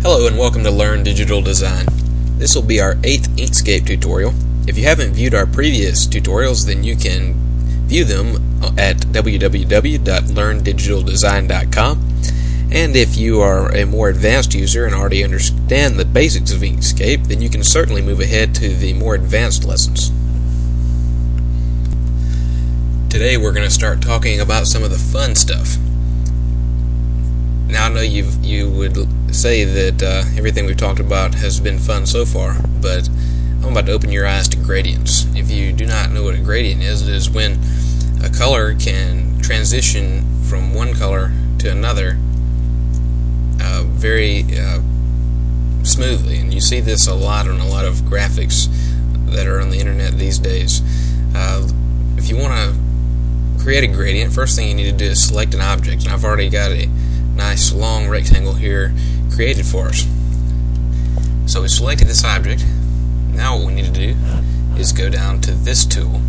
Hello and welcome to Learn Digital Design. This will be our 8th Inkscape tutorial. If you haven't viewed our previous tutorials, then you can view them at www.learndigitaldesign.com. And if you are a more advanced user and already understand the basics of Inkscape, then you can certainly move ahead to the more advanced lessons. Today we're going to start talking about some of the fun stuff. Now I know you would say that everything we've talked about has been fun so far, but I'm about to open your eyes to gradients. If you do not know what a gradient is, it is when a color can transition from one color to another very smoothly, and you see this a lot on a lot of graphics that are on the internet these days. If you want to create a gradient, first thing you need to do is select an object, and I've already got a nice long rectangle here created for us. So we selected this object. Now what we need to do is go down to this tool.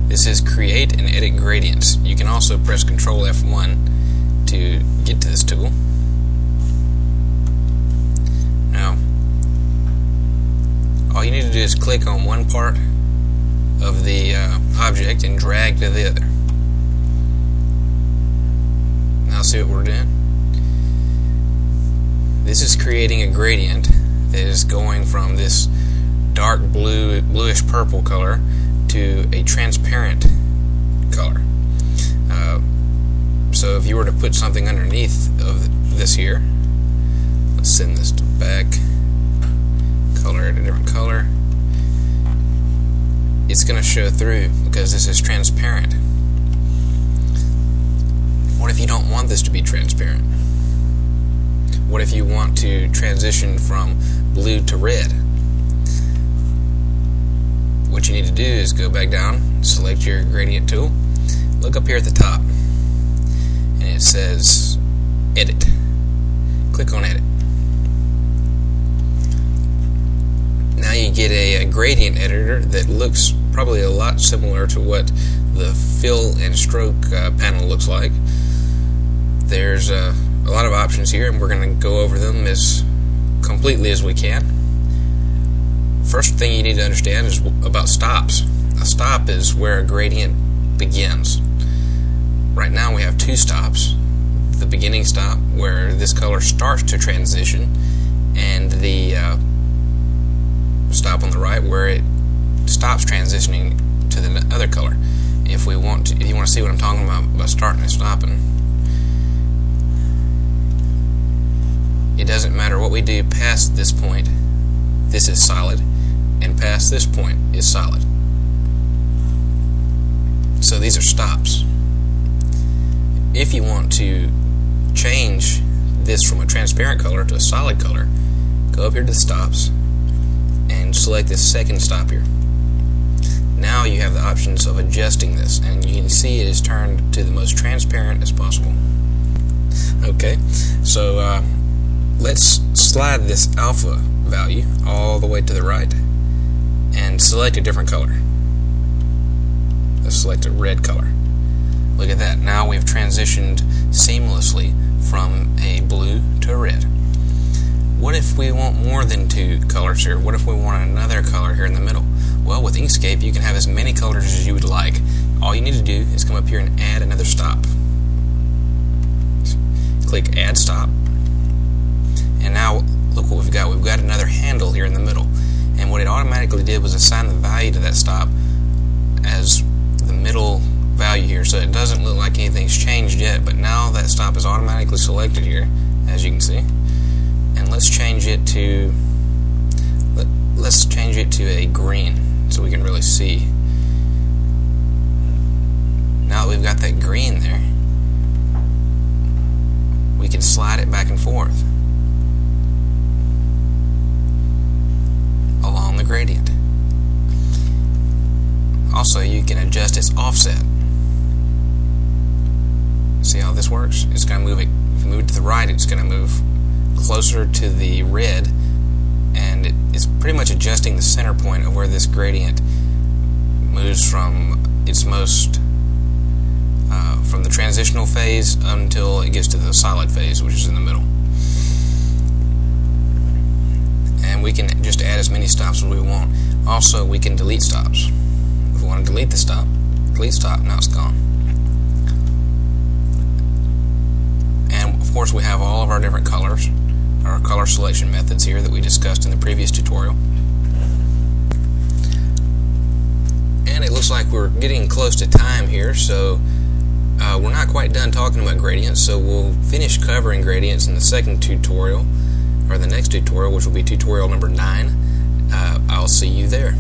This is Create and Edit Gradients. You can also press Ctrl F1 to get to this tool. Now all you need to do is click on one part of the object and drag to the other. Now see what we're doing? This is creating a gradient that is going from this dark bluish purple color to a transparent color. So if you were to put something underneath of this here, let's send this to back, color it a different color, it's going to show through because this is transparent. What if you don't want this to be transparent? What if you want to transition from blue to red? What you need to do is go back down, select your gradient tool, look up here at the top, and it says Edit. Click on Edit. Now you get a gradient editor that looks probably a lot similar to what the fill and stroke panel looks like. There's a lot of options here, and we're going to go over them as completely as we can. First thing you need to understand is about stops. A stop is where a gradient begins. Right now we have two stops. The beginning stop, where this color starts to transition, and the stop on the right, where it stops transitioning to the other color. If you want to see what I'm talking about starting and stopping, it doesn't matter what we do past this point, this is solid, and past this point is solid. So these are stops. If you want to change this from a transparent color to a solid color, go up here to the stops and select this second stop here. Now you have the options of adjusting this, and you can see it is turned to the most transparent as possible. Okay, so let's slide this alpha value all the way to the right and select a different color. Let's select a red color. Look at that. Now we've transitioned seamlessly from a blue to a red. What if we want more than two colors here? What if we want another color here in the middle? Well, with Inkscape you can have as many colors as you would like. All you need to do is come up here and add another stop. Click Add Stop. And now look what we've got. We've got another handle here in the middle. And what it automatically did was assign the value to that stop as the middle value here. So it doesn't look like anything's changed yet, but now that stop is automatically selected here, as you can see. And let's change it to a green so we can really see. Now that we've got that green there, we can slide it back and forth along the gradient. Also, you can adjust its offset. See how this works? It's going to move it. If you move it to the right, it's going to move closer to the red, and it's pretty much adjusting the center point of where this gradient moves from its most from the transitional phase until it gets to the solid phase, which is in the middle. can just add as many stops as we want. Also, we can delete stops. If we want to delete the stop, delete stop, now it's gone. And of course we have all of our different colors, our color selection methods here that we discussed in the previous tutorial. And it looks like we're getting close to time here, so we're not quite done talking about gradients, so we'll finish covering gradients in the second tutorial, or the next tutorial, which will be tutorial number 9. I'll see you there.